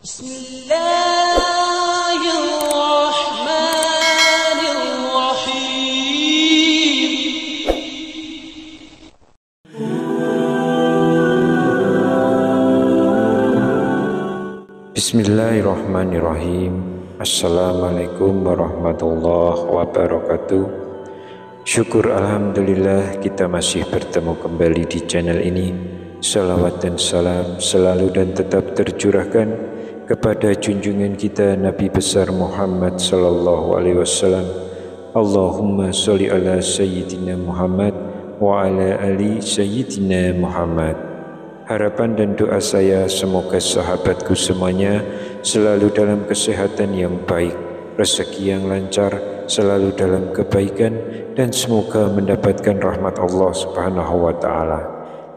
Bismillahirrahmanirrahim. Bismillahirrahmanirrahim. Assalamualaikum warahmatullahi wabarakatuh. Syukur alhamdulillah kita masih bertemu kembali di channel ini. Salawat dan salam selalu dan tetap tercurahkan kepada junjungan kita Nabi besar Muhammad sallallahu alaihi wasallam. Allahumma sholli ala sayyidina Muhammad wa ala ali sayyidina Muhammad. Harapan dan doa saya semoga sahabatku semuanya selalu dalam kesehatan yang baik, rezeki yang lancar, selalu dalam kebaikan, dan semoga mendapatkan rahmat Allah Subhanahu wa Ta'ala.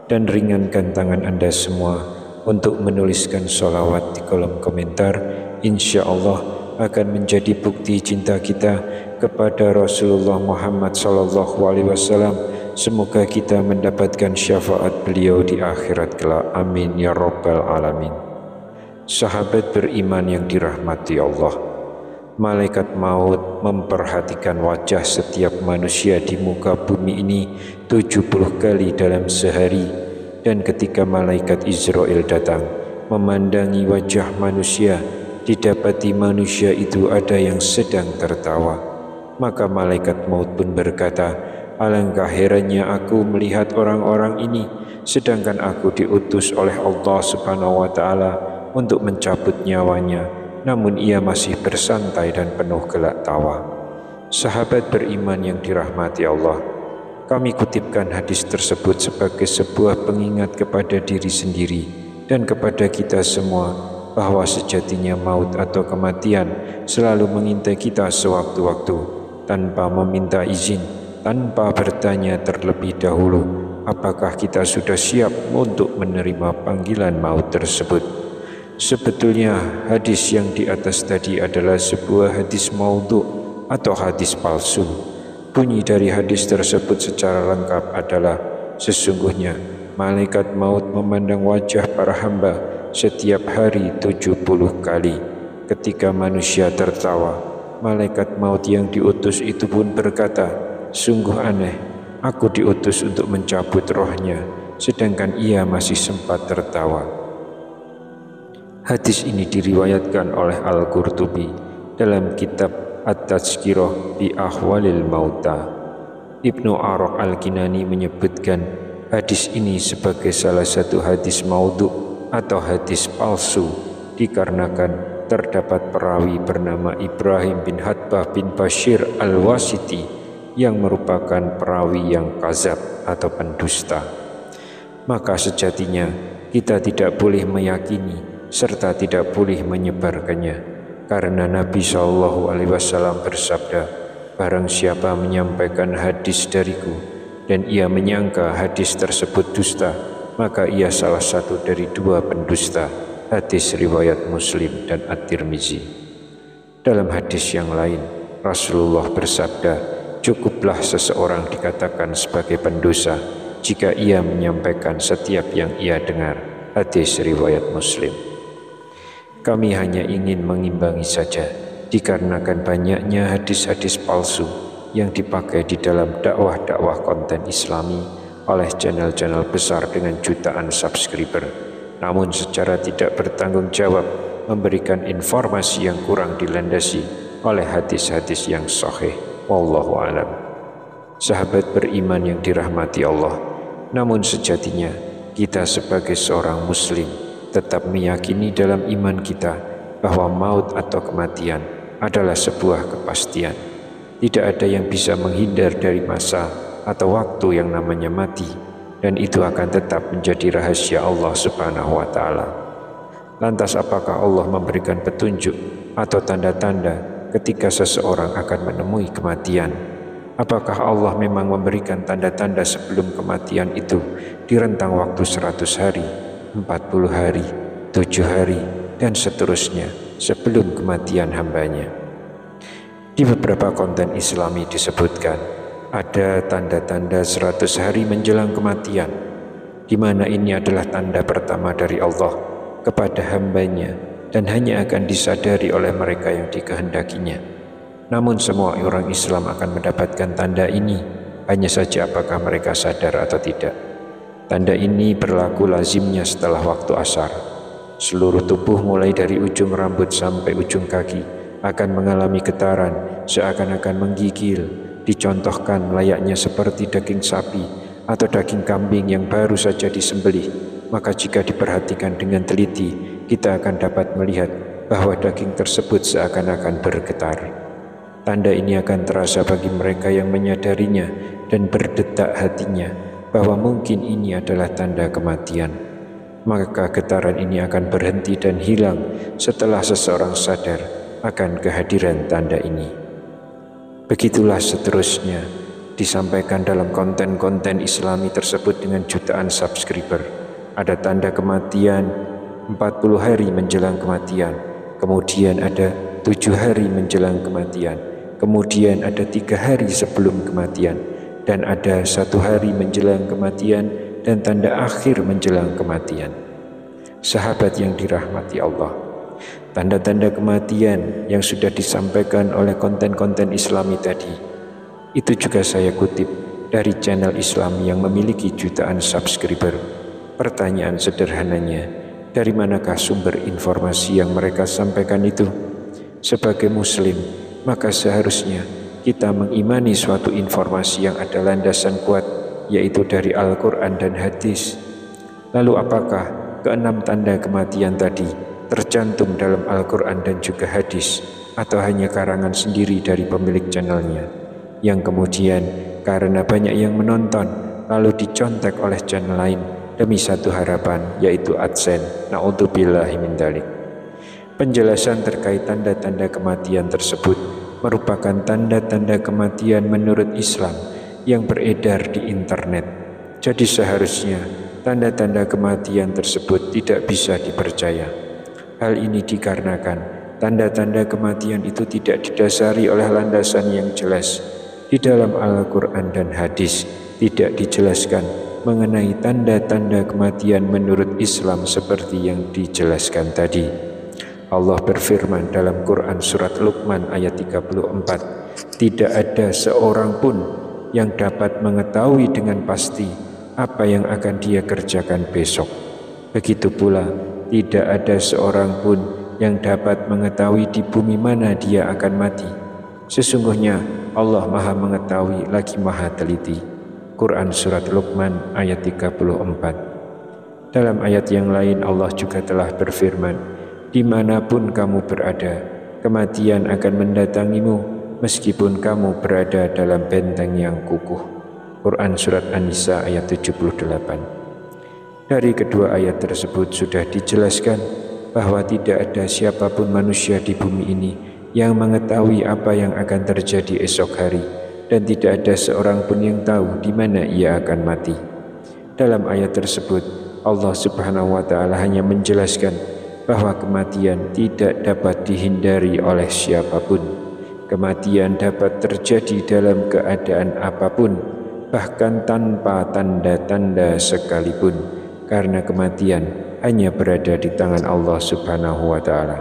Dan ringankan tangan Anda semua untuk menuliskan sholawat di kolom komentar. Insya Allah akan menjadi bukti cinta kita kepada Rasulullah Muhammad sallallahu alaihi wasallam. Semoga kita mendapatkan syafaat beliau di akhirat kelak. Amin ya rabbal alamin. Sahabat beriman yang dirahmati Allah, malaikat maut memperhatikan wajah setiap manusia di muka bumi ini 70 kali dalam sehari. Dan ketika malaikat Israel datang memandangi wajah manusia, didapati manusia itu ada yang sedang tertawa. Maka malaikat maut pun berkata, alangkah herannya aku melihat orang-orang ini, sedangkan aku diutus oleh Allah Subhanahu wa Ta'ala untuk mencabut nyawanya, namun ia masih bersantai dan penuh gelak tawa. Sahabat beriman yang dirahmati Allah, kami kutipkan hadis tersebut sebagai sebuah pengingat kepada diri sendiri dan kepada kita semua bahwa sejatinya maut atau kematian selalu mengintai kita sewaktu-waktu tanpa meminta izin, tanpa bertanya terlebih dahulu apakah kita sudah siap untuk menerima panggilan maut tersebut. Sebetulnya hadis yang di atas tadi adalah sebuah hadis maudhu atau hadis palsu. Bunyi dari hadis tersebut secara lengkap adalah, sesungguhnya malaikat maut memandang wajah para hamba setiap hari 70 kali. Ketika manusia tertawa, malaikat maut yang diutus itu pun berkata, sungguh aneh, aku diutus untuk mencabut rohnya, sedangkan ia masih sempat tertawa. Hadis ini diriwayatkan oleh Al-Qurtubi dalam kitab At-Tazkirah bi Ahwalil Mauta. Ibnu Araq Al-Kinani menyebutkan hadis ini sebagai salah satu hadis maudhu atau hadis palsu, dikarenakan terdapat perawi bernama Ibrahim bin Hatbah bin Bashir Al-Wasiti yang merupakan perawi yang kazab atau pendusta. Maka sejatinya kita tidak boleh meyakini serta tidak boleh menyebarkannya, karena Nabi SAW bersabda, barang siapa menyampaikan hadis dariku dan ia menyangka hadis tersebut dusta, maka ia salah satu dari dua pendusta. Hadis riwayat Muslim dan At-Tirmizi. Dalam hadis yang lain, Rasulullah bersabda, cukuplah seseorang dikatakan sebagai pendosa jika ia menyampaikan setiap yang ia dengar. Hadis riwayat Muslim. Kami hanya ingin mengimbangi saja, dikarenakan banyaknya hadis-hadis palsu yang dipakai di dalam dakwah-dakwah konten Islami oleh channel-channel besar dengan jutaan subscriber, namun secara tidak bertanggung jawab memberikan informasi yang kurang dilandasi oleh hadis-hadis yang sahih. Wallahu alam. Sahabat beriman yang dirahmati Allah, namun sejatinya kita sebagai seorang muslim tetap meyakini dalam iman kita bahwa maut atau kematian adalah sebuah kepastian. Tidak ada yang bisa menghindar dari masa atau waktu yang namanya mati, dan itu akan tetap menjadi rahasia Allah Subhanahu wa Ta'ala. Lantas apakah Allah memberikan petunjuk atau tanda-tanda ketika seseorang akan menemui kematian? Apakah Allah memang memberikan tanda-tanda sebelum kematian itu di rentang waktu 100 hari, 40 hari, 7 hari, dan seterusnya sebelum kematian hambanya? Di beberapa konten Islami disebutkan ada tanda-tanda 100 hari menjelang kematian, di mana ini adalah tanda pertama dari Allah kepada hambanya dan hanya akan disadari oleh mereka yang dikehendakinya. Namun semua orang Islam akan mendapatkan tanda ini, hanya saja apakah mereka sadar atau tidak. Tanda ini berlaku lazimnya setelah waktu asar. Seluruh tubuh mulai dari ujung rambut sampai ujung kaki akan mengalami getaran, seakan-akan menggigil, dicontohkan layaknya seperti daging sapi atau daging kambing yang baru saja disembelih. Maka jika diperhatikan dengan teliti, kita akan dapat melihat bahwa daging tersebut seakan-akan bergetar. Tanda ini akan terasa bagi mereka yang menyadarinya dan berdetak hatinya bahwa mungkin ini adalah tanda kematian. Maka getaran ini akan berhenti dan hilang setelah seseorang sadar akan kehadiran tanda ini. Begitulah seterusnya disampaikan dalam konten-konten Islami tersebut dengan jutaan subscriber. Ada tanda kematian 40 hari menjelang kematian, kemudian ada 7 hari menjelang kematian, kemudian ada 3 hari sebelum kematian, dan ada 1 hari menjelang kematian, dan tanda akhir menjelang kematian. Sahabat yang dirahmati Allah, tanda-tanda kematian yang sudah disampaikan oleh konten-konten Islami tadi, itu juga saya kutip dari channel Islami yang memiliki jutaan subscriber. Pertanyaan sederhananya, dari manakah sumber informasi yang mereka sampaikan itu? Sebagai muslim, maka seharusnya kita mengimani suatu informasi yang ada landasan kuat, yaitu dari Al-Quran dan hadis. Lalu apakah keenam tanda kematian tadi tercantum dalam Al-Quran dan juga hadis, atau hanya karangan sendiri dari pemilik channelnya, yang kemudian karena banyak yang menonton lalu dicontek oleh channel lain demi satu harapan, yaitu AdSense. Na'udzubillahi min dzalik. Penjelasan terkait tanda-tanda kematian tersebut merupakan tanda-tanda kematian menurut Islam yang beredar di internet. Jadi seharusnya tanda-tanda kematian tersebut tidak bisa dipercaya. Hal ini dikarenakan tanda-tanda kematian itu tidak didasari oleh landasan yang jelas. Di dalam Al-Quran dan hadis tidak dijelaskan mengenai tanda-tanda kematian menurut Islam seperti yang dijelaskan tadi. Allah berfirman dalam Quran surat Luqman ayat 34, tidak ada seorang pun yang dapat mengetahui dengan pasti apa yang akan dia kerjakan besok. Begitu pula tidak ada seorang pun yang dapat mengetahui di bumi mana dia akan mati. Sesungguhnya Allah Maha mengetahui lagi Maha teliti. Quran surat Luqman ayat 34. Dalam ayat yang lain Allah juga telah berfirman, dimanapun kamu berada, kematian akan mendatangimu meskipun kamu berada dalam benteng yang kukuh. Quran surat An-Nisa ayat 78. Dari kedua ayat tersebut sudah dijelaskan bahwa tidak ada siapapun manusia di bumi ini yang mengetahui apa yang akan terjadi esok hari, dan tidak ada seorang pun yang tahu di mana ia akan mati. Dalam ayat tersebut, Allah Subhanahu wa Ta'ala hanya menjelaskan bahwa kematian tidak dapat dihindari oleh siapapun. Kematian dapat terjadi dalam keadaan apapun, bahkan tanpa tanda-tanda sekalipun, karena kematian hanya berada di tangan Allah Subhanahu wa Ta'ala.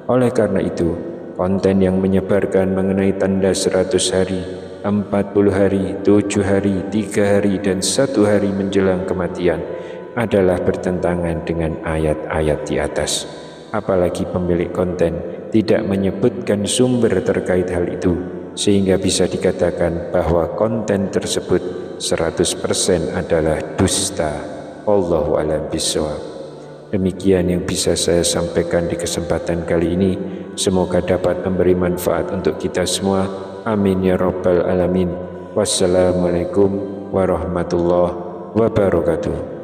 Oleh karena itu, konten yang menyebarkan mengenai tanda 100 hari, 40 hari, 7 hari, 3 hari, dan 1 hari menjelang kematian adalah bertentangan dengan ayat-ayat di atas. Apalagi pemilik konten tidak menyebutkan sumber terkait hal itu, sehingga bisa dikatakan bahwa konten tersebut 100% adalah dusta. Wallahu a'lam bishawab. Demikian yang bisa saya sampaikan di kesempatan kali ini. Semoga dapat memberi manfaat untuk kita semua. Amin ya rabbal alamin. Wassalamualaikum warahmatullahi wabarakatuh.